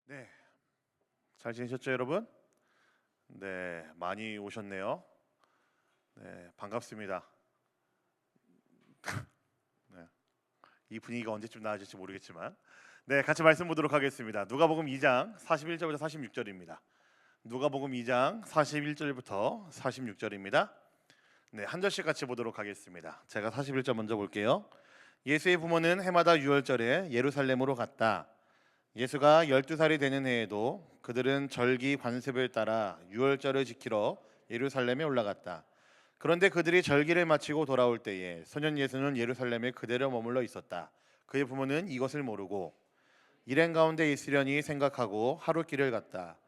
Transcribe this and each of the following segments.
네, 잘 지내셨죠, 여러분? 네, 많이 오셨네요. 네, 반갑습니다. 네, 이 분위기가 언제쯤 나아질지 모르겠지만, 네, 같이 말씀 보도록 하겠습니다. 누가복음 2장 41절부터 46절입니다. 누가복음 2장 41절부터 46절입니다. 네, 한 절씩 같이 보도록 하겠습니다. 제가 41절 먼저 볼게요. 예수의 부모는 해마다 유월절에 예루살렘으로 갔다. 예수가 12살이 되는 해에도 그들은 절기 관습을 따라 유월절을 지키러 예루살렘에 올라갔다. 그런데 그들이 절기를 마치고 돌아올 때에 소년 예수는 예루살렘에 그대로 머물러 있었다. 그의 부모는 이것을 모르고 일행 가운데 있으려니 생각하고 하루 길을 갔다.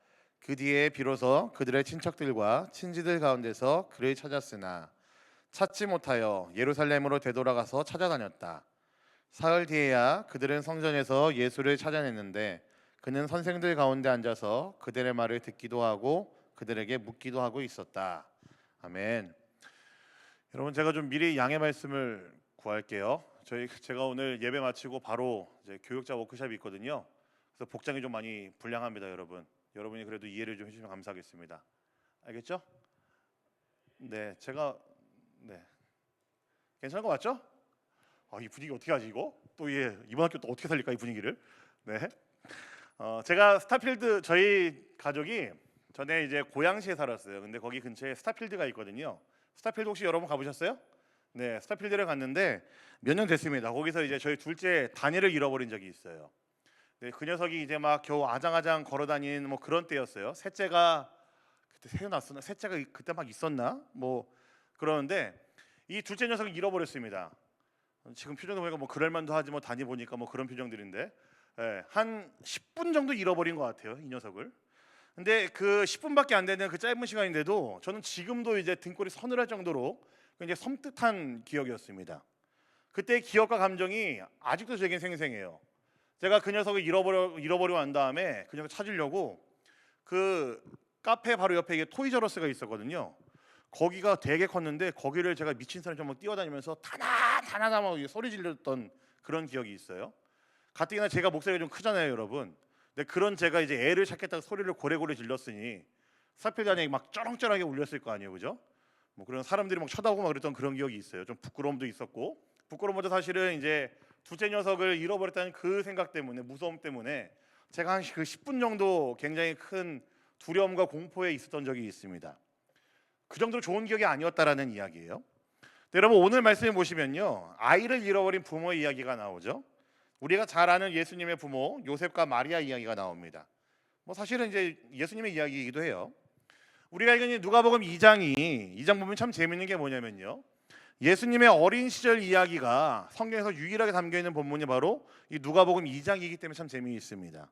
그 뒤에 비로소 그들의 친척들과 친지들 가운데서 그를 찾았으나 찾지 못하여 예루살렘으로 되돌아가서 찾아다녔다. 사흘 뒤에야 그들은 성전에서 예수를 찾아냈는데 그는 선생들 가운데 앉아서 그들의 말을 듣기도 하고 그들에게 묻기도 하고 있었다. 아멘. 여러분, 제가 좀 미리 양해 말씀을 구할게요. 제가 오늘 예배 마치고 바로 이제 교육자 워크숍이 있거든요. 그래서 복장이 좀 많이 불량합니다, 여러분. 여러분이 그래도 이해를 좀 해주시면 감사하겠습니다. 알겠죠? 네, 네, 괜찮은 거 맞죠? 이 분위기 어떻게 하지 이거? 또 이번 학교 또 어떻게 살릴까 이 분위기를? 네. 제가 스타필드 저희 가족이 전에 이제 고양시에 살았어요. 근데 거기 근처에 스타필드가 있거든요. 스타필드 혹시 여러분 가보셨어요? 네, 스타필드를 갔는데 몇 년 됐습니다. 거기서 이제 저희 둘째 다니를 잃어버린 적이 있어요. 네, 그 녀석이 이제 막 겨우 아장아장 걸어다니는 뭐 그런 때였어요. 셋째가 그때 태어났었나? 셋째가 그때 막 있었나? 뭐 그러는데 이 둘째 녀석을 잃어버렸습니다. 지금 표정을 보니까 뭐 그럴만도 하지 뭐 다니 보니까 뭐 그런 표정들인데 한 10분 정도 잃어버린 것 같아요, 이 녀석을. 근데 그 10분밖에 안 되는 그 짧은 시간인데도 저는 지금도 이제 등골이 서늘할 정도로 굉장히 섬뜩한 기억이었습니다. 그때 기억과 감정이 아직도 제겐 생생해요. 제가 그 녀석을 잃어버리고 난 다음에 그 녀석을 찾으려고 그 카페 바로 옆에 이게 토이저러스가 있었거든요. 거기가 되게 컸는데 거기를 제가 미친 사람처럼 막 뛰어다니면서 다나 막 소리 질렀던 그런 기억이 있어요. 가뜩이나 제가 목소리가 좀 크잖아요, 여러분. 근데 그런 제가 이제 애를 찾겠다고 소리를 고래고래 질렀으니 사필단에 막 쩌렁쩌렁하게 울렸을 거 아니에요, 그죠? 뭐 그런 사람들이 막 쳐다보고 막 그랬던 그런 기억이 있어요. 좀 부끄러움도 있었고, 부끄러움보다 사실은 이제 둘째 녀석을 잃어버렸다는 그 생각 때문에, 무서움 때문에 제가 한 그 10분 정도 굉장히 큰 두려움과 공포에 있었던 적이 있습니다. 그 정도로 좋은 기억이 아니었다라는 이야기예요. 여러분, 오늘 말씀을 보시면요, 아이를 잃어버린 부모의 이야기가 나오죠. 우리가 잘 아는 예수님의 부모 요셉과 마리아 이야기가 나옵니다. 뭐 사실은 이제 예수님의 이야기이기도 해요. 우리가 읽은 누가복음 2장 보면 참 재밌는 게 뭐냐면요, 예수님의 어린 시절 이야기가 성경에서 유일하게 담겨 있는 본문이 바로 이 누가복음 2장이기 때문에 참 재미있습니다.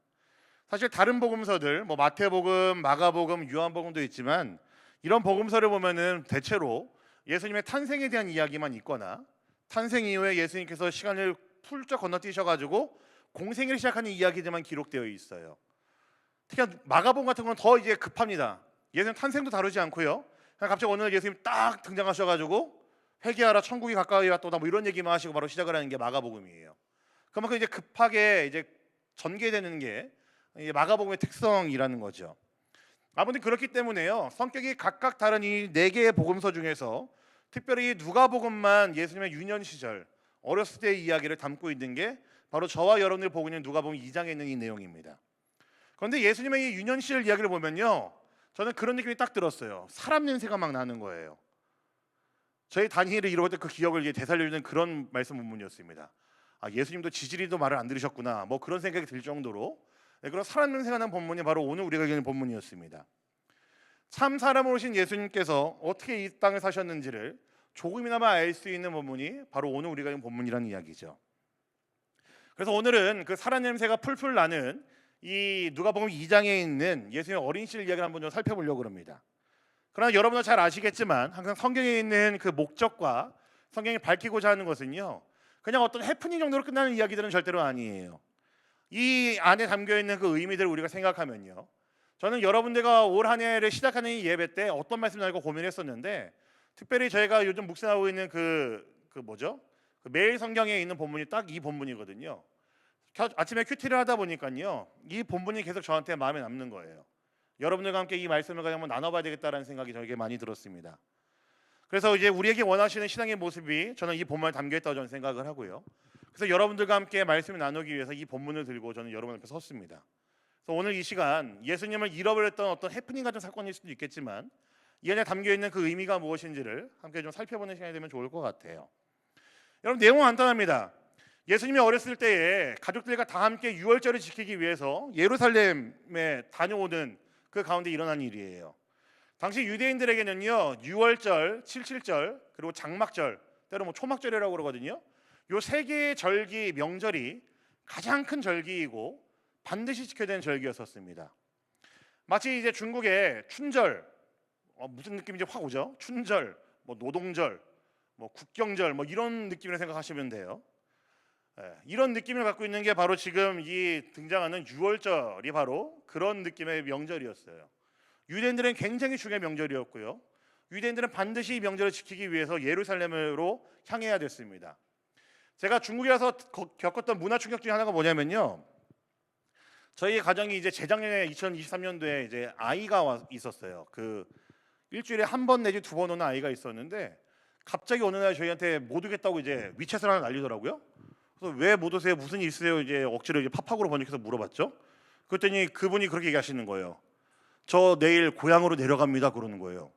사실 다른 복음서들, 뭐 마태복음, 마가복음, 요한복음도 있지만 이런 복음서를 보면은 대체로 예수님의 탄생에 대한 이야기만 있거나 탄생 이후에 예수님께서 시간을 훌쩍 건너뛰셔가지고 공생애를 시작하는 이야기들만 기록되어 있어요. 특히 마가복음 같은 건 더 이제 급합니다. 예수님 탄생도 다루지 않고요. 그냥 갑자기 어느 날 예수님 딱 등장하셔가지고 회개하라 천국이 가까이 왔도다 뭐 이런 얘기만 하시고 바로 시작을 하는 게 마가복음이에요. 그만큼 이제 급하게 이제 전개되는 게 마가복음의 특성이라는 거죠. 아무튼 그렇기 때문에요, 성격이 각각 다른 이 네 개의 복음서 중에서 특별히 누가복음만 예수님의 유년 시절 어렸을 때의 이야기를 담고 있는 게 바로 저와 여러분들이 보고 있는 누가복음 2장에 있는 이 내용입니다. 그런데 예수님의 이 유년 시절 이야기를 보면요, 저는 그런 느낌이 딱 들었어요. 사람 냄새가 막 나는 거예요. 저희 다니엘을 이루어 때 그 기억을 되살려주는 그런 말씀 본문이었습니다. 예수님도 지지리도 말을 안 들으셨구나 뭐 그런 생각이 들 정도로 그런 사람 냄새가 나는 본문이 바로 오늘 우리가 읽는 본문이었습니다. 참 사람으로 오신 예수님께서 어떻게 이 땅을 사셨는지를 조금이나마 알 수 있는 본문이 바로 오늘 우리가 읽는 본문이라는 이야기죠. 그래서 오늘은 그 사람 냄새가 풀풀 나는 이 누가복음 2장에 있는 예수님의 어린 시절 이야기를 한번 좀 살펴보려고 합니다. 그러나 여러분도 잘 아시겠지만 항상 성경에 있는 그 목적과 성경이 밝히고자 하는 것은요, 그냥 어떤 해프닝 정도로 끝나는 이야기들은 절대로 아니에요. 이 안에 담겨 있는 그 의미들을 우리가 생각하면요, 저는 여러분들과 올 한 해를 시작하는 이 예배 때 어떤 말씀 나올까 고민했었는데, 특별히 저희가 요즘 묵상하고 있는 그 뭐죠? 그 매일 성경에 있는 본문이 딱 이 본문이거든요. 아침에 큐티를 하다 보니까요, 이 본문이 계속 저한테 마음에 남는 거예요. 여러분들과 함께 이 말씀을 그냥 한번 나눠봐야 되겠다라는 생각이 저에게 많이 들었습니다. 그래서 이제 우리에게 원하시는 신앙의 모습이 저는 이 본문에 담겨 있다고 저는 생각을 하고요. 그래서 여러분들과 함께 말씀을 나누기 위해서 이 본문을 들고 저는 여러분 앞에 섰습니다. 그래서 오늘 이 시간 예수님을 잃어버렸던 어떤 해프닝 같은 사건일 수도 있겠지만 이 안에 담겨 있는 그 의미가 무엇인지를 함께 좀 살펴보는 시간이 되면 좋을 것 같아요. 여러분, 내용은 간단합니다. 예수님이 어렸을 때에 가족들과 다 함께 유월절을 지키기 위해서 예루살렘에 다녀오는 그 가운데 일어난 일이에요. 당시 유대인들에게는요, 유월절, 칠칠절, 그리고 장막절, 때로 초막절이라고 그러거든요. 요 세 개의 절기, 명절이 가장 큰 절기이고 반드시 지켜야 되는 절기였었습니다. 마치 이제 중국의 춘절, 무슨 느낌인지 확 오죠? 춘절, 노동절, 국경절, 이런 느낌으로 생각하시면 돼요. 이런 느낌을 갖고 있는 게 바로 지금 이 등장하는 유월절이 바로 그런 느낌의 명절이었어요. 유대인들은 굉장히 중요한 명절이었고요. 유대인들은 반드시 이 명절을 지키기 위해서 예루살렘으로 향해야 됐습니다. 제가 중국에 와서 겪었던 문화 충격 중에 하나가 뭐냐면요, 저희 가정이 이제 재작년에 2023년도에 이제 아이가 있었어요. 그 일주일에 한 번 내지 두 번 오는 아이가 있었는데 갑자기 어느 날 저희한테 못 오겠다고 이제 위챗을 하나 날리더라고요. 그래서 왜 못 오세요? 무슨 일 있으세요? 이제 억지로 이제 팝학으로 번역해서 물어봤죠. 그랬더니 그분이 그렇게 얘기하시는 거예요. 저 내일 고향으로 내려갑니다. 그러는 거예요.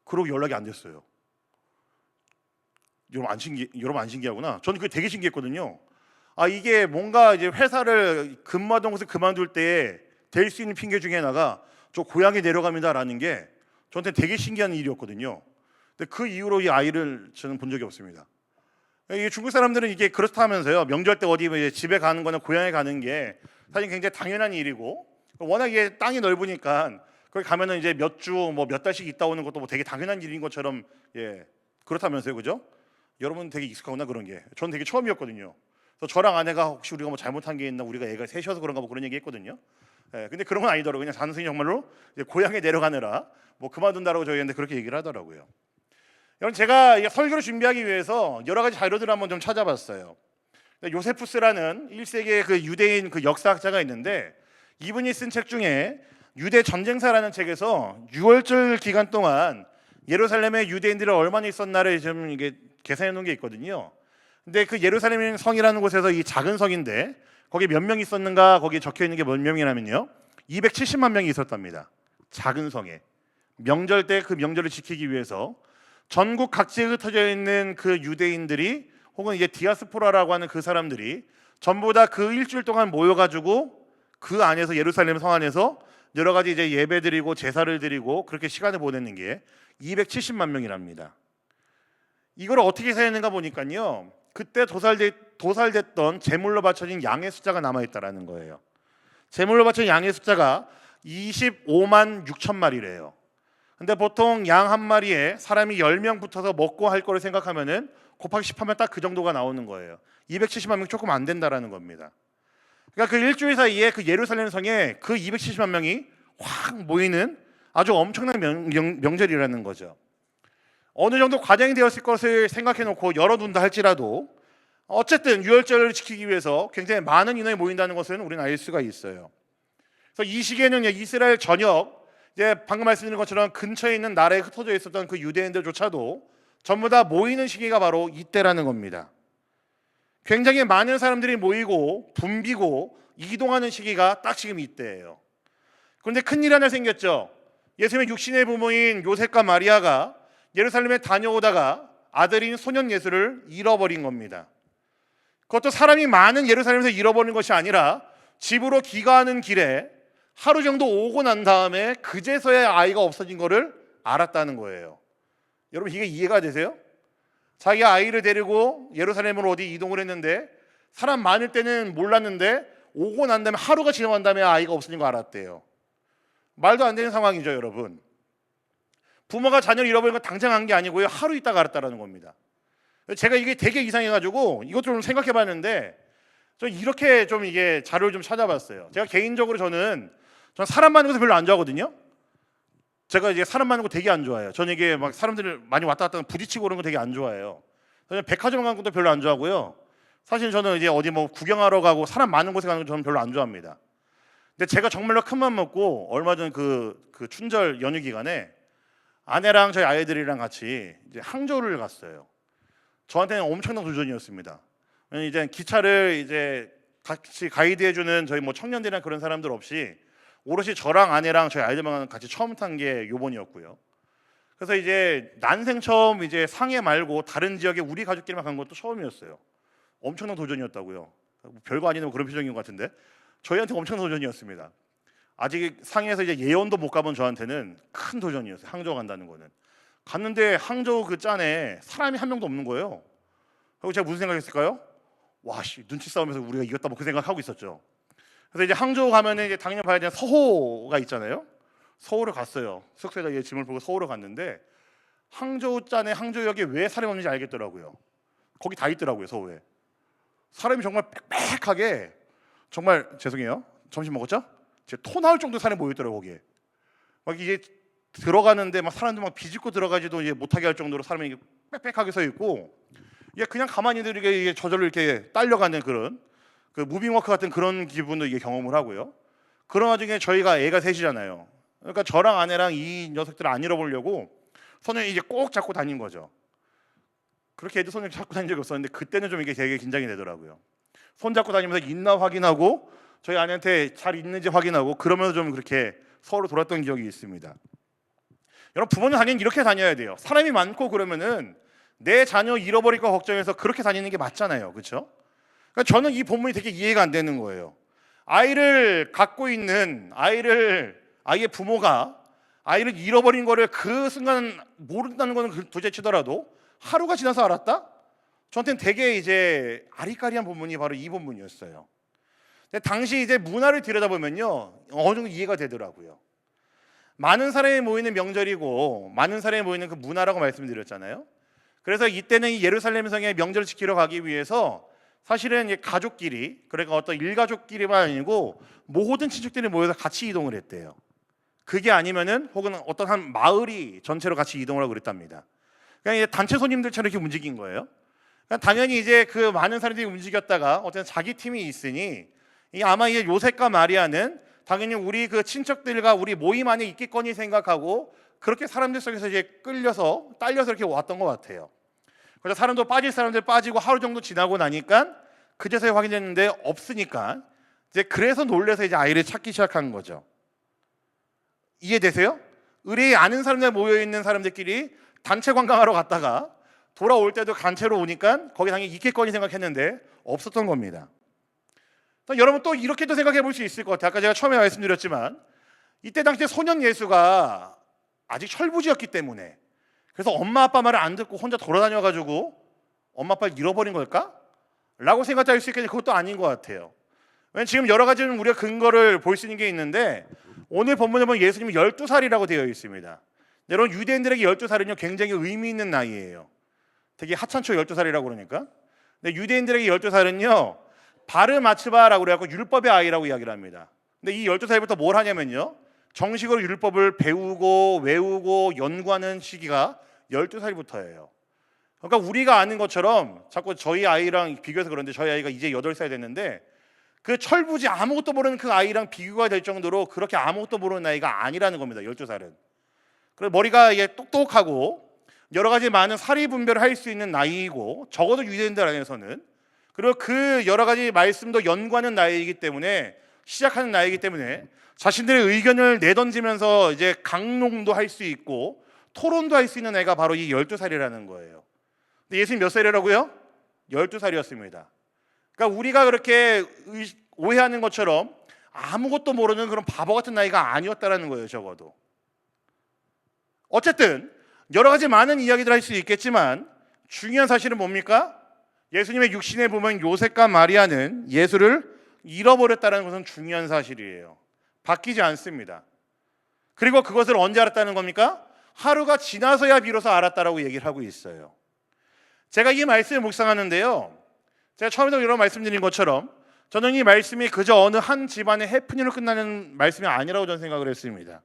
그러고 연락이 안 됐어요. 여러분 안 신기하구나. 저는 그게 되게 신기했거든요. 이게 뭔가 이제 회사를 근무하던 곳을 그만둘 때 될 수 있는 핑계 중에 하나가 저 고향에 내려갑니다라는 게 저한테 되게 신기한 일이었거든요. 근데 그 이후로 이 아이를 저는 본 적이 없습니다. 이게 중국 사람들은 이게 그렇다면서요. 명절 때 어디 이제 집에 가는 거나 고향에 가는 게 사실 굉장히 당연한 일이고, 워낙 이게 땅이 넓으니까 거기 가면은 이제 몇 주, 몇 달씩 있다 오는 것도 되게 당연한 일인 것처럼 그렇다면서요, 그죠? 여러분 되게 익숙하구나 그런 게. 저는 되게 처음이었거든요. 그래서 저랑 아내가 혹시 우리가 잘못한 게 있나, 우리가 애가 셋이어서 그런가 그런 얘기했거든요. 근데 그런 건 아니더라고요. 그냥 단순히 정말로 고향에 내려가느라 그만둔다라고 저희한테 그렇게 얘기를 하더라고요. 여러분, 제가 설교를 준비하기 위해서 여러 가지 자료들을 한번 좀 찾아봤어요. 요세푸스라는 1세기의 그 유대인 그 역사학자가 있는데 이분이 쓴 책 중에 유대 전쟁사라는 책에서 6월절 기간 동안 예루살렘에 유대인들이 얼마나 있었나를 좀 이게 계산해 놓은 게 있거든요. 근데 그 예루살렘 성이라는 곳에서 이 작은 성인데 거기 몇 명 있었는가, 거기 적혀 있는 게 몇 명이냐면요, 270만 명이 있었답니다. 작은 성에 명절 때 그 명절을 지키기 위해서 전국 각지에 흩어져 있는 그 유대인들이 혹은 이제 디아스포라라고 하는 그 사람들이 전부 다 그 일주일 동안 모여가지고 그 안에서 예루살렘 성 안에서 여러 가지 이제 예배드리고 제사를 드리고 그렇게 시간을 보내는 게 270만 명이랍니다. 이걸 어떻게 세는가 보니까요, 그때 도살됐던 제물로 바쳐진 양의 숫자가 남아 있다라는 거예요. 제물로 바쳐진 양의 숫자가 25만 6천 마리래요. 근데 보통 양 한 마리에 사람이 10명 붙어서 먹고 할 거를 생각하면은 곱하기 10하면 딱 그 정도가 나오는 거예요. 270만 명 조금 안 된다라는 겁니다. 그러니까 그 일주일 사이에 그 예루살렘 성에 그 270만 명이 확 모이는 아주 엄청난 명절이라는 거죠. 어느 정도 과장이 되었을 것을 생각해 놓고 열어둔다 할지라도 어쨌든 유월절을 지키기 위해서 굉장히 많은 인원이 모인다는 것은 우리는 알 수가 있어요. 그래서 이 시기에는 이스라엘 전역, 이제 방금 말씀드린 것처럼 근처에 있는 나라에 흩어져 있었던 그 유대인들조차도 전부 다 모이는 시기가 바로 이때라는 겁니다. 굉장히 많은 사람들이 모이고 붐비고 이동하는 시기가 딱 지금 이때예요. 그런데 큰일 하나 생겼죠. 예수님의 육신의 부모인 요셉과 마리아가 예루살렘에 다녀오다가 아들인 소년 예수를 잃어버린 겁니다. 그것도 사람이 많은 예루살렘에서 잃어버린 것이 아니라 집으로 귀가하는 길에 하루 정도 오고 난 다음에 그제서야 아이가 없어진 것을 알았다는 거예요. 여러분, 이게 이해가 되세요? 자기 아이를 데리고 예루살렘으로 어디 이동을 했는데 사람 많을 때는 몰랐는데 오고 난 다음에 하루가 지나간 다음에 아이가 없어진 거 알았대요. 말도 안 되는 상황이죠, 여러분. 부모가 자녀를 잃어버린 건 당장 한 게 아니고요, 하루 있다가 알았다는 겁니다. 제가 이게 되게 이상해가지고 이것 좀 생각해봤는데 저 이렇게 좀 이게 자료를 좀 찾아봤어요. 제가 개인적으로 저는 사람 많은 곳을 별로 안 좋아하거든요. 제가 이제 사람 많은 거 되게 안 좋아해요. 저는 이게 막 사람들 많이 왔다 갔다 부딪히고 그런 거 되게 안 좋아해요. 저는 백화점 가는 것도 별로 안 좋아하고요. 사실 저는 이제 어디 뭐 구경하러 가고 사람 많은 곳에 가는 거 저는 별로 안 좋아합니다. 근데 제가 정말로 큰 맘 먹고 얼마 전 그 춘절 연휴 기간에 아내랑 저희 아이들이랑 같이 이제 항저우를 갔어요. 저한테는 엄청난 도전이었습니다. 왜냐면 이제 기차를 이제 같이 가이드해주는 저희 뭐 청년들이나 그런 사람들 없이 오롯이 저랑 아내랑 저희 아이들만 같이 처음 탄 게 요번이었고요. 그래서 이제 난생 처음 이제 상해 말고 다른 지역에 우리 가족끼리만 간 것도 처음이었어요. 엄청난 도전이었다고요. 별거 아니면 그런 표정인 것 같은데 저희한테 엄청난 도전이었습니다. 아직 상해에서 이제 예언도 못 가본 저한테는 큰 도전이었어요. 항저우 간다는 거는. 갔는데 항저우 그 짠에 사람이 한 명도 없는 거예요. 그리고 제가 무슨 생각했을까요? 와, 씨, 눈치 싸움에서 우리가 이겼다 뭐 그 생각하고 있었죠. 그래서 이제 항저우 가면은 이제 당연히 봐야 되는 서호가 있잖아요. 서울을 갔어요. 숙소에다 얘 짐을 보고 서울을 갔는데 항저우 짠에 항저우역에 왜 사람이 없는지 알겠더라고요. 거기 다 있더라고요. 서울에 사람이 정말 빽빽하게, 정말 죄송해요. 점심 먹었죠? 제 토 나올 정도 사람이 모여 있더라고요. 거기에 막 이제 들어가는데 막 사람들 막 비집고 들어가지도 이제 못하게 할 정도로 사람이 빽빽하게 서 있고, 이게 그냥 가만히 이게 저절로 이렇게 딸려가는 그런 그 무빙워크 같은 그런 기분도 이게 경험을 하고요. 그런 와중에 저희가 애가 셋이잖아요. 그러니까 저랑 아내랑 이 녀석들을 안 잃어보려고 손을 이제 꼭 잡고 다닌 거죠. 그렇게 애들 손을 잡고 다닌 적이 없었는데 그때는 좀 이게 되게 긴장이 되더라고요. 손 잡고 다니면서 있나 확인하고 저희 아내한테 잘 있는지 확인하고 그러면서 좀 그렇게 서로 돌았던 기억이 있습니다. 여러분, 부모는 당연히 이렇게 다녀야 돼요. 사람이 많고 그러면은 내 자녀 잃어버릴 거 걱정해서 그렇게 다니는 게 맞잖아요. 그렇죠? 그러니까 저는 이 본문이 되게 이해가 안 되는 거예요. 아이를 갖고 있는 아이의 부모가 아이를 잃어버린 거를 그 순간 모른다는 거는 도대체 치더라도 하루가 지나서 알았다? 저한테는 되게 이제 아리까리한 본문이 바로 이 본문이었어요. 근데 당시 이제 문화를 들여다보면요, 어느 정도 이해가 되더라고요. 많은 사람이 모이는 명절이고 많은 사람이 모이는 그 문화라고 말씀드렸잖아요. 그래서 이때는 이 예루살렘 성의 명절을 지키러 가기 위해서 사실은 가족끼리, 그러니까 어떤 일가족끼리만 아니고 모든 친척들이 모여서 같이 이동을 했대요. 그게 아니면은 혹은 어떤 한 마을이 전체로 같이 이동을 하고 그랬답니다. 그러니까 단체 손님들처럼 이렇게 움직인 거예요. 그러니까 당연히 이제 그 많은 사람들이 움직였다가 어떤 자기 팀이 있으니 아마 이제 요셉과 마리아는 당연히 우리 그 친척들과 우리 모임 안에 있겠거니 생각하고 그렇게 사람들 속에서 이제 딸려서 이렇게 왔던 것 같아요. 그래서 사람도 빠질 사람들 빠지고 하루 정도 지나고 나니까 그제서야 확인했는데 없으니까 이제 그래서 놀래서 이제 아이를 찾기 시작한 거죠. 이해되세요? 의뢰 아는 사람들 모여 있는 사람들끼리 단체 관광하러 갔다가 돌아올 때도 단체로 오니까 거기 당연히 있겠거니 생각했는데 없었던 겁니다. 여러분, 또 이렇게도 생각해 볼 수 있을 것 같아요. 아까 제가 처음에 말씀드렸지만 이때 당시에 소년 예수가 아직 철부지였기 때문에, 그래서 엄마 아빠 말을 안 듣고 혼자 돌아다녀가지고 엄마 아빠를 잃어버린 걸까? 라고 생각할 수 있겠는데 그것도 아닌 것 같아요. 왜냐면 지금 여러 가지 우리가 근거를 볼 수 있는 게 있는데 오늘 본문에 보면 예수님이 12살이라고 되어 있습니다. 여러분, 유대인들에게 12살은요 굉장히 의미 있는 나이예요. 되게 하찮죠, 12살이라고 그러니까. 근데 유대인들에게 12살은요 바르마츠바라고 그래갖고 율법의 아이라고 이야기를 합니다. 근데 이 12살부터 뭘 하냐면요, 정식으로 율법을 배우고 외우고 연구하는 시기가 12살부터예요. 그러니까 우리가 아는 것처럼 자꾸 저희 아이랑 비교해서 그런데 저희 아이가 이제 8살 됐는데 그 철부지 아무것도 모르는 그 아이랑 비교가 될 정도로 그렇게 아무것도 모르는 나이가 아니라는 겁니다. 12살은. 그래서 머리가 이게 똑똑하고 여러 가지 많은 사리 분별을 할 수 있는 나이이고, 적어도 유대인들 안에서는, 그리고 그 여러 가지 말씀도 연구하는 나이이기 때문에, 시작하는 나이이기 때문에 자신들의 의견을 내던지면서 이제 강론도 할 수 있고 토론도 할 수 있는 애가 바로 이 12살이라는 거예요. 근데 예수님 몇 살이라고요? 12살이었습니다. 그러니까 우리가 그렇게 오해하는 것처럼 아무것도 모르는 그런 바보 같은 나이가 아니었다라는 거예요. 적어도. 어쨌든 여러 가지 많은 이야기들 할 수 있겠지만 중요한 사실은 뭡니까? 예수님의 육신에 보면 요셉과 마리아는 예수를 잃어버렸다는 것은 중요한 사실이에요. 바뀌지 않습니다. 그리고 그것을 언제 알았다는 겁니까? 하루가 지나서야 비로소 알았다라고 얘기를 하고 있어요. 제가 이 말씀을 묵상하는데요, 제가 처음에도 여러 말씀드린 것처럼 저는 이 말씀이 그저 어느 한 집안의 해프닝으로 끝나는 말씀이 아니라고 저는 생각을 했습니다.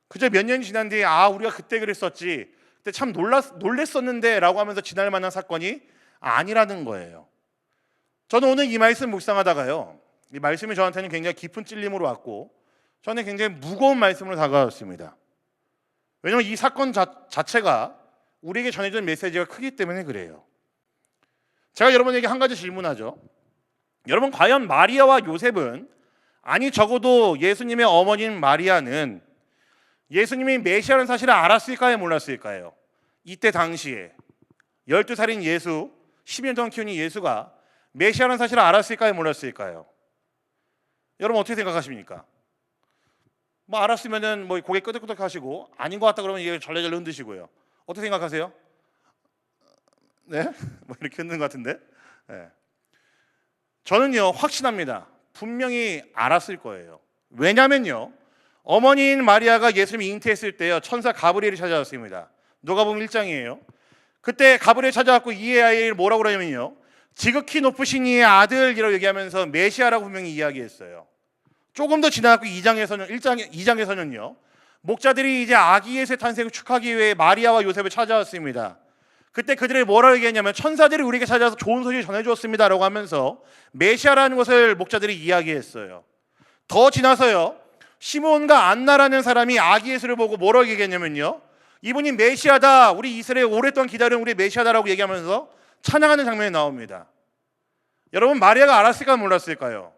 그저 몇 년이 지난 뒤에 우리가 그때 그랬었지, 그때 참 놀랬었는데 라고 하면서 지날 만한 사건이 아니라는 거예요. 저는 오늘 이 말씀 묵상하다가요, 이 말씀이 저한테는 굉장히 깊은 찔림으로 왔고 저는 굉장히 무거운 말씀으로 다가왔습니다. 왜냐하면 이 사건 자체가 우리에게 전해진 메시지가 크기 때문에 그래요. 제가 여러분에게 한 가지 질문하죠. 여러분, 과연 마리아와 요셉은, 아니 적어도 예수님의 어머니인 마리아는 예수님이 메시아라는 사실을 알았을까요, 몰랐을까요? 이때 당시에 12살인 예수, 10년 동안 키운 예수가 메시아라는 사실을 알았을까요, 몰랐을까요? 여러분 어떻게 생각하십니까? 뭐 알았으면은 뭐 고개 끄덕끄덕 하시고, 아닌 것 같다 그러면 이게 절레절레 흔드시고요. 어떻게 생각하세요? 네? 뭐 이렇게 흔드는 것 같은데. 네. 저는요 확신합니다. 분명히 알았을 거예요. 왜냐면요, 어머니인 마리아가 예수님이 잉태했을 때요, 천사 가브리엘이 찾아왔습니다. 누가복음 1장이에요. 그때 가브리엘 찾아왔고 이 아이를 뭐라고 그러냐면요, 지극히 높으신 이의 아들이라고 얘기하면서 메시아라고 분명히 이야기했어요. 조금 더 지나고 2장에서는요, 목자들이 이제 아기 예수의 탄생을 축하하기 위해 마리아와 요셉을 찾아왔습니다. 그때 그들이 뭐라고 얘기했냐면, 천사들이 우리에게 찾아와서 좋은 소식을 전해주었습니다 라고 하면서 메시아라는 것을 목자들이 이야기했어요. 더 지나서요, 시몬과 안나라는 사람이 아기 예수를 보고 뭐라고 얘기했냐면요, 이분이 메시아다, 우리 이스라엘 오랫동안 기다린 우리 메시아다라고 얘기하면서 찬양하는 장면이 나옵니다. 여러분, 마리아가 알았을까요, 몰랐을까요?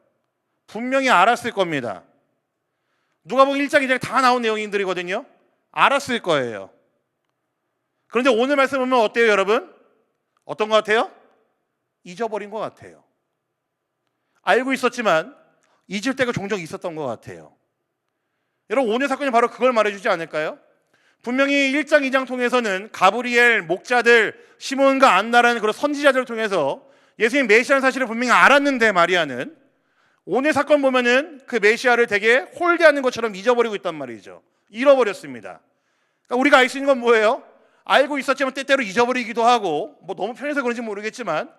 분명히 알았을 겁니다. 누가복음 1장 2장 다 나온 내용들이거든요. 알았을 거예요. 그런데 오늘 말씀 보면 어때요, 여러분? 어떤 것 같아요? 잊어버린 것 같아요. 알고 있었지만 잊을 때가 종종 있었던 것 같아요. 여러분, 오늘 사건이 바로 그걸 말해주지 않을까요? 분명히 1장 2장 통해서는 가브리엘, 목자들, 시몬과 안나라는 그런 선지자들을 통해서 예수님 메시아라는 사실을 분명히 알았는데, 마리아는 오늘 사건 보면은 그 메시아를 되게 홀대하는 것처럼 잊어버리고 있단 말이죠. 잃어버렸습니다. 그러니까 우리가 알 수 있는 건 뭐예요? 알고 있었지만 때때로 잊어버리기도 하고, 뭐 너무 편해서 그런지 모르겠지만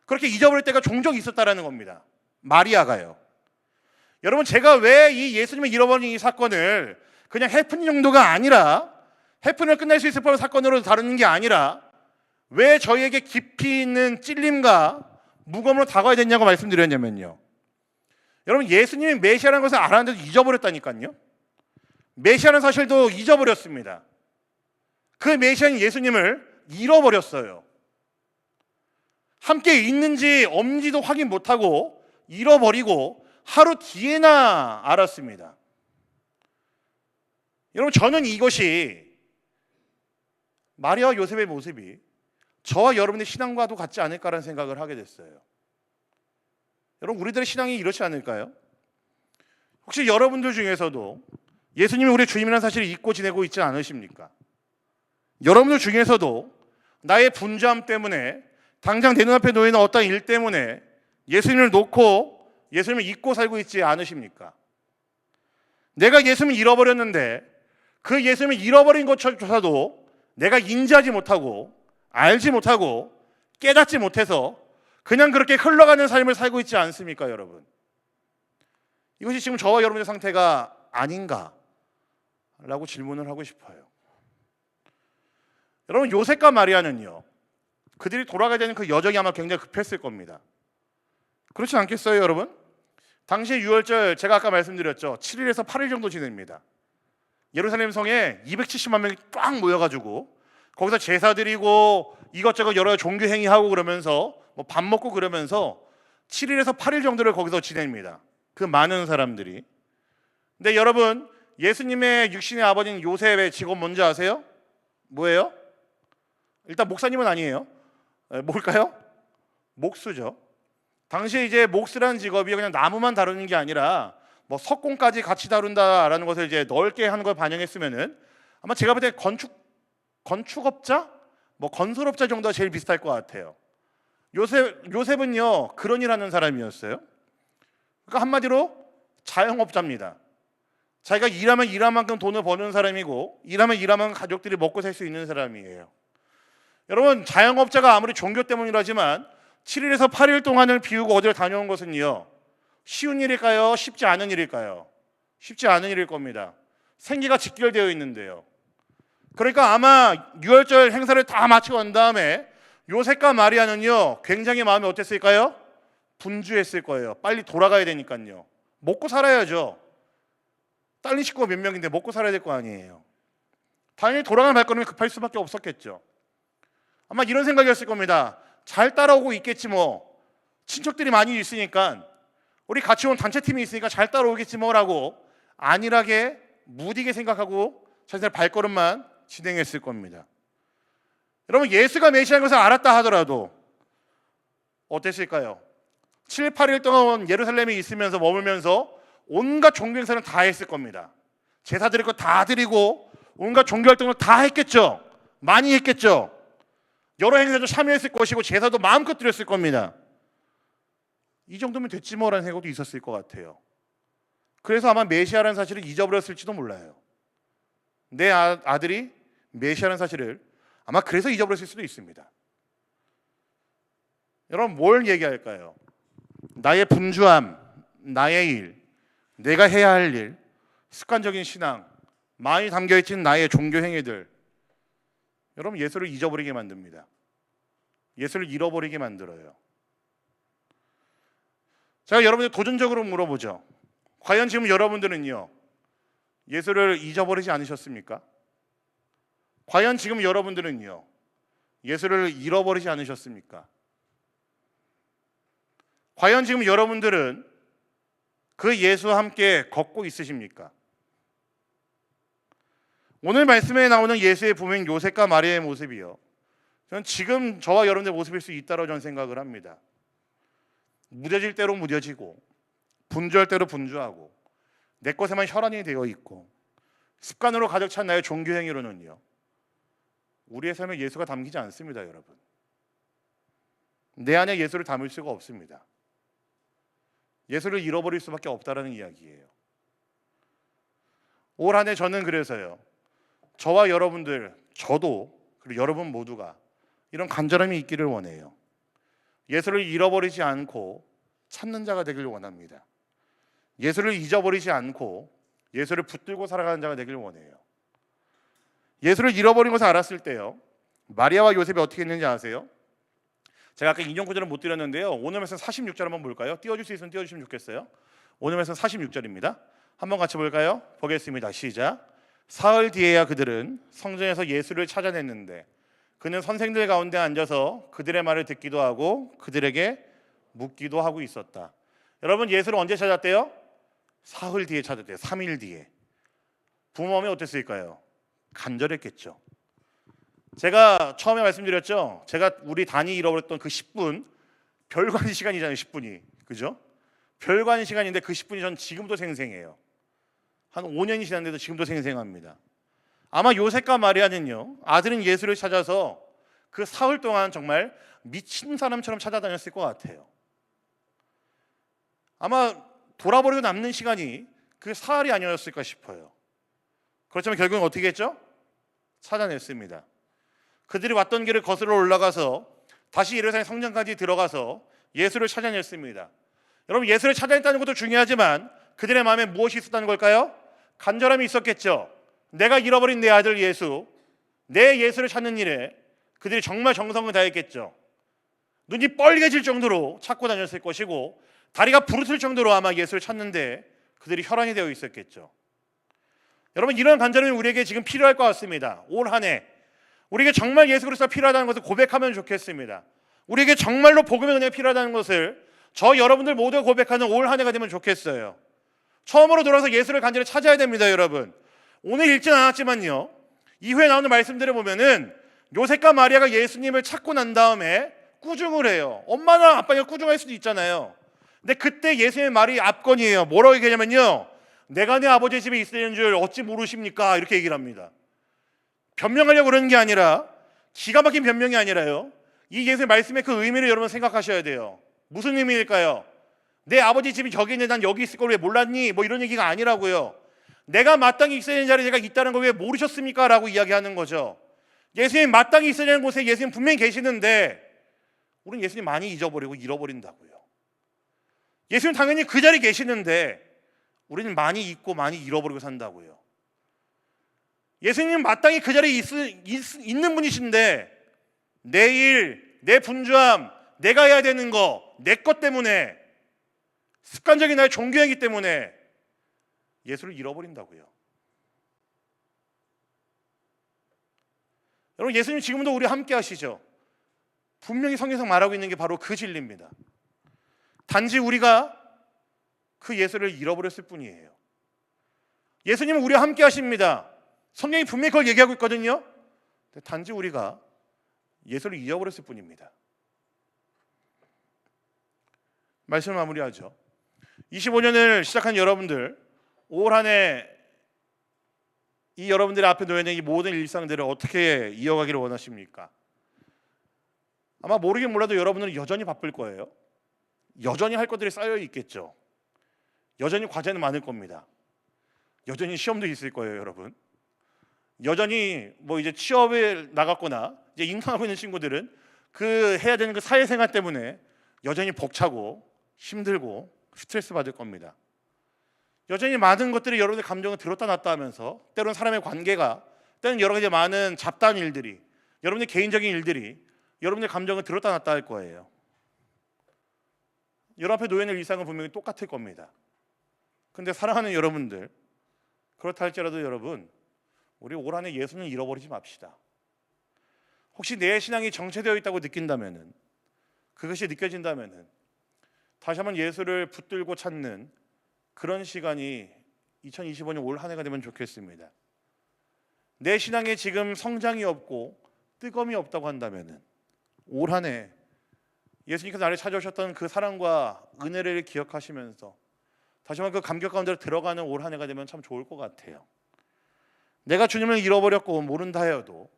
그렇게 잊어버릴 때가 종종 있었다라는 겁니다. 마리아가요. 여러분, 제가 왜 이 예수님을 잃어버린 이 사건을 그냥 해프닝 정도가 아니라, 해프닝을 끝낼 수 있을 법한 사건으로 다루는 게 아니라 왜 저희에게 깊이 있는 찔림과 무거움으로 다가와야 됐냐고 말씀드렸냐면요, 여러분, 예수님이 메시아라는 것을 알았는데도 잊어버렸다니까요. 메시아라는 사실도 잊어버렸습니다. 그 메시아인 예수님을 잃어버렸어요. 함께 있는지 없는지도 확인 못하고 잃어버리고 하루 뒤에나 알았습니다. 여러분, 저는 이것이 마리아와 요셉의 모습이 저와 여러분의 신앙과도 같지 않을까라는 생각을 하게 됐어요. 여러분, 우리들의 신앙이 이렇지 않을까요? 혹시 여러분들 중에서도 예수님이 우리 주님이라는 사실을 잊고 지내고 있지 않으십니까? 여러분들 중에서도 나의 분주함 때문에, 당장 내 눈앞에 놓이는 어떤 일 때문에 예수님을 놓고 예수님을 잊고 살고 있지 않으십니까? 내가 예수님을 잃어버렸는데 그 예수님을 잃어버린 것조차도 내가 인지하지 못하고 알지 못하고 깨닫지 못해서 그냥 그렇게 흘러가는 삶을 살고 있지 않습니까, 여러분? 이것이 지금 저와 여러분의 상태가 아닌가라고 질문을 하고 싶어요. 여러분, 요셉과 마리아는요, 그들이 돌아가야 되는 그 여정이 아마 굉장히 급했을 겁니다. 그렇지 않겠어요, 여러분? 당시 유월절, 제가 아까 말씀드렸죠, 7일에서 8일 정도 지냅니다. 예루살렘 성에 270만 명이 꽉 모여가지고 거기서 제사 드리고 이것저것 여러 종교 행위하고 그러면서 뭐 밥 먹고 그러면서 7일에서 8일 정도를 거기서 지냅니다. 그 많은 사람들이. 근데 여러분, 예수님의 육신의 아버지인 요셉의 직업 뭔지 아세요? 뭐예요? 일단 목사님은 아니에요. 뭘까요? 목수죠. 당시에 이제 목수라는 직업이 그냥 나무만 다루는 게 아니라 뭐 석공까지 같이 다룬다라는 것을 이제 넓게 하는 걸 반영했으면은 아마 제가 볼 때 건축업자, 뭐 건설업자 정도가 제일 비슷할 것 같아요. 요셉은요, 그런 일하는 사람이었어요. 그러니까 한마디로 자영업자입니다. 자기가 일하면 일한 만큼 돈을 버는 사람이고, 일하면 일한 만큼 가족들이 먹고 살 수 있는 사람이에요. 여러분, 자영업자가 아무리 종교 때문이라지만 7일에서 8일 동안을 비우고 어디를 다녀온 것은요, 쉬운 일일까요? 쉽지 않은 일일까요? 쉽지 않은 일일 겁니다. 생계가 직결되어 있는데요. 그러니까 아마 유월절 행사를 다 마치고 난 다음에 요셉과 마리아는요, 굉장히 마음이 어땠을까요? 분주했을 거예요. 빨리 돌아가야 되니까요. 먹고 살아야죠. 딸린 식구가 몇 명인데 먹고 살아야 될 거 아니에요. 당연히 돌아가는 발걸음이 급할 수밖에 없었겠죠. 아마 이런 생각이었을 겁니다. 잘 따라오고 있겠지 뭐. 친척들이 많이 있으니까, 우리 같이 온 단체팀이 있으니까 잘 따라오겠지 뭐라고 안일하게 무디게 생각하고 자신의 발걸음만 진행했을 겁니다. 여러분, 예수가 메시아인 것을 알았다 하더라도 어땠을까요? 7, 8일 동안 예루살렘에 있으면서 머물면서 온갖 종교 행사는 다 했을 겁니다. 제사 드릴 거 다 드리고 온갖 종교 활동을 다 했겠죠. 많이 했겠죠. 여러 행사도 참여했을 것이고 제사도 마음껏 드렸을 겁니다. 이 정도면 됐지 뭐라는 생각도 있었을 것 같아요. 그래서 아마 메시아라는 사실을 잊어버렸을지도 몰라요. 내 아들이 메시아라는 사실을 아마 그래서 잊어버렸을 수도 있습니다. 여러분, 뭘 얘기할까요? 나의 분주함, 나의 일, 내가 해야 할 일, 습관적인 신앙, 많이 담겨있는 나의 종교 행위들, 여러분, 예수를 잊어버리게 만듭니다. 예수를 잃어버리게 만들어요. 제가 여러분들 도전적으로 물어보죠. 과연 지금 여러분들은요, 예수를 잊어버리지 않으셨습니까? 과연 지금 여러분들은요, 예수를 잃어버리지 않으셨습니까? 과연 지금 여러분들은 그 예수와 함께 걷고 있으십니까? 오늘 말씀에 나오는 예수의 부모인 요셉과 마리아의 모습이요, 저는 지금 저와 여러분의 모습일 수 있다고 저는 생각을 합니다. 무뎌질 대로 무뎌지고 분주할 대로 분주하고 내 것에만 혈안이 되어 있고 습관으로 가득 찬 나의 종교 행위로는요, 우리의 삶에 예수가 담기지 않습니다. 여러분, 내 안에 예수를 담을 수가 없습니다. 예수를 잃어버릴 수밖에 없다라는 이야기예요. 올 한 해 저는 그래서요, 저와 여러분들, 저도 그리고 여러분 모두가 이런 간절함이 있기를 원해요. 예수를 잃어버리지 않고 찾는 자가 되기를 원합니다. 예수를 잊어버리지 않고 예수를 붙들고 살아가는 자가 되기를 원해요. 예수를 잃어버린 것을 알았을 때요, 마리아와 요셉이 어떻게 했는지 아세요? 제가 아까 인용 구절은 못 드렸는데요, 오늘 말씀 46절 한번 볼까요? 띄워줄 수 있으면 띄워주시면 좋겠어요. 오늘 말씀 46절입니다. 한번 같이 볼까요? 보겠습니다. 시작. 사흘 뒤에야 그들은 성전에서 예수를 찾아냈는데 그는 선생들 가운데 앉아서 그들의 말을 듣기도 하고 그들에게 묻기도 하고 있었다. 여러분, 예수를 언제 찾았대요? 사흘 뒤에 찾았대요. 3일 뒤에. 부모님이 어땠을까요? 간절했겠죠. 제가 처음에 말씀드렸죠, 제가 우리 단이 잃어버렸던 그 10분, 별관 시간이잖아요. 10분이, 그죠? 별관 시간인데 그 10분이 전 지금도 생생해요. 한 5년이 지났는데도 지금도 생생합니다. 아마 요셉과 마리아는요, 아들인 예수를 찾아서 그 사흘 동안 정말 미친 사람처럼 찾아다녔을 것 같아요. 아마 돌아버리고 남는 시간이 그 사흘이 아니었을까 싶어요. 그렇지만 결국은 어떻게 했죠? 찾아냈습니다. 그들이 왔던 길을 거슬러 올라가서 다시 예루살렘 성전까지 들어가서 예수를 찾아냈습니다. 여러분, 예수를 찾아냈다는 것도 중요하지만 그들의 마음에 무엇이 있었다는 걸까요? 간절함이 있었겠죠. 내가 잃어버린 내 아들 예수, 내 예수를 찾는 일에 그들이 정말 정성을 다했겠죠. 눈이 뻘개질 정도로 찾고 다녔을 것이고 다리가 부르틀 정도로 아마 예수를 찾는데 그들이 혈안이 되어 있었겠죠. 여러분, 이런 간절함이 우리에게 지금 필요할 것 같습니다. 올 한 해 우리에게 정말 예수 그리스도가 필요하다는 것을 고백하면 좋겠습니다. 우리에게 정말로 복음의 은혜가 필요하다는 것을 저 여러분들 모두가 고백하는 올 한 해가 되면 좋겠어요. 처음으로 돌아서 예수를 간절히 찾아야 됩니다. 여러분, 오늘 읽지는 않았지만요, 이후에 나오는 말씀들을 보면은 요셉과 마리아가 예수님을 찾고 난 다음에 꾸중을 해요. 엄마나 아빠가 꾸중할 수도 있잖아요. 근데 그때 예수님의 말이 압권이에요. 뭐라고 얘기하냐면요, 내가 내 아버지 집에 있으려는 줄 어찌 모르십니까? 이렇게 얘기를 합니다. 변명하려고 그러는 게 아니라, 기가 막힌 변명이 아니라요, 이 예수의 말씀의 그 의미를 여러분 생각하셔야 돼요. 무슨 의미일까요? 내 아버지 집이 저기 있는데 난 여기 있을 걸 왜 몰랐니? 뭐 이런 얘기가 아니라고요. 내가 마땅히 있어야 되는 자리에 내가 있다는 걸 왜 모르셨습니까? 라고 이야기하는 거죠. 예수님 마땅히 있어야 되는 곳에 예수님 분명히 계시는데 우리는 예수님 많이 잊어버리고 잃어버린다고요. 예수님 당연히 그 자리에 계시는데 우리는 많이 잊고 많이 잃어버리고 산다고요. 예수님 마땅히 그 자리에 있는 분이신데 내 일, 내 분주함, 내가 해야 되는 거, 내 것 때문에, 습관적인 나의 종교이기 때문에 예수를 잃어버린다고요. 여러분, 예수님 지금도 우리와 함께 하시죠. 분명히 성경에서 말하고 있는 게 바로 그 진리입니다. 단지 우리가 그 예수를 잃어버렸을 뿐이에요. 예수님은 우리와 함께 하십니다. 성경이 분명히 그걸 얘기하고 있거든요. 단지 우리가 예수를 잃어버렸을 뿐입니다. 말씀을 마무리하죠. 25년을 시작한 여러분들, 올 한 해 이 여러분들의 앞에 놓여있는 이 모든 일상들을 어떻게 이어가기를 원하십니까? 아마 모르긴 몰라도 여러분들은 여전히 바쁠 거예요. 여전히 할 것들이 쌓여 있겠죠. 여전히 과제는 많을 겁니다. 여전히 시험도 있을 거예요, 여러분. 여전히 뭐 이제 취업에 나갔거나 이제 인턴하고 있는 친구들은 그 해야 되는 그 사회생활 때문에 여전히 벅차고 힘들고 스트레스 받을 겁니다. 여전히 많은 것들이 여러분의 감정을 들었다 놨다 하면서 때로는 사람의 관계가, 때로는 여러 가지 많은 잡다한 일들이, 여러분의 개인적인 일들이 여러분의 감정을 들었다 놨다 할 거예요. 여러분 앞에 놓여있는 일상은 분명히 똑같을 겁니다. 근데 사랑하는 여러분들, 그렇다 할지라도 여러분, 우리 올 한 해 예수는 잃어버리지 맙시다. 혹시 내 신앙이 정체되어 있다고 느낀다면은, 그것이 느껴진다면은 다시 한번 예수를 붙들고 찾는 그런 시간이 2025년 올 한 해가 되면 좋겠습니다. 내 신앙에 지금 성장이 없고 뜨거움이 없다고 한다면은 올 한 해 예수님께서 나를 찾아오셨던 그 사랑과 은혜를 기억하시면서 다시 한번 그 감격 가운데로 들어가는 올 한 해가 되면 참 좋을 것 같아요. 내가 주님을 잃어버렸고 모른다 하여도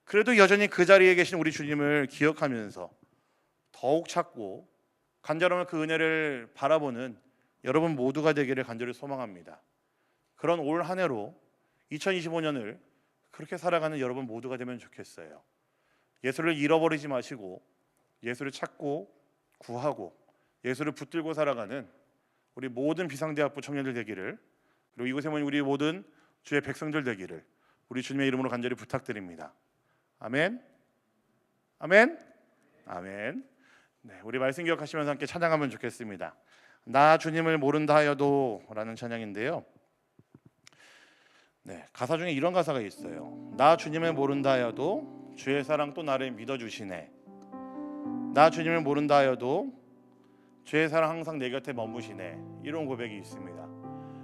그래도 여전히 그 자리에 계신 우리 주님을 기억하면서 더욱 찾고 간절함을 그 은혜를 바라보는 여러분 모두가 되기를 간절히 소망합니다. 그런 올 한 해로 2025년을 그렇게 살아가는 여러분 모두가 되면 좋겠어요. 예수를 잃어버리지 마시고 예수를 찾고 구하고 예수를 붙들고 살아가는 우리 모든 비상대학부 청년들 되기를, 그리고 이곳에 모인 우리 모든 주의 백성들 되기를 우리 주님의 이름으로 간절히 부탁드립니다. 아멘. 아멘. 아멘. 네, 우리 말씀 기억하시면서 함께 찬양하면 좋겠습니다. 나 주님을 모른다 하여도 라는 찬양인데요. 네, 가사 중에 이런 가사가 있어요. 나 주님을 모른다 하여도 주의 사랑 또 나를 믿어주시네. 나 주님을 모른다 하여도 주의 사랑 항상 내 곁에 머무시네. 이런 고백이 있습니다.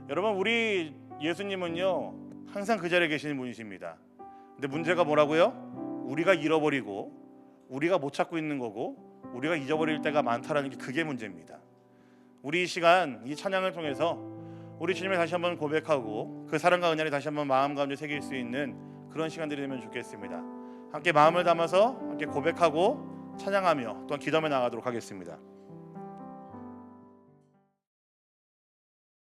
여러분, 우리 예수님은요 항상 그 자리에 계시는 분이십니다. 근데 문제가 뭐라고요? 우리가 잃어버리고 우리가 못 찾고 있는 거고 우리가 잊어버릴 때가 많다라는 게, 그게 문제입니다. 우리 이 시간 이 찬양을 통해서 우리 주님을 다시 한번 고백하고 그 사랑과 은혜를 다시 한번 마음 가운데 새길 수 있는 그런 시간들이 되면 좋겠습니다. 함께 마음을 담아서 함께 고백하고 찬양하며 또한 기도하며 나가도록 하겠습니다.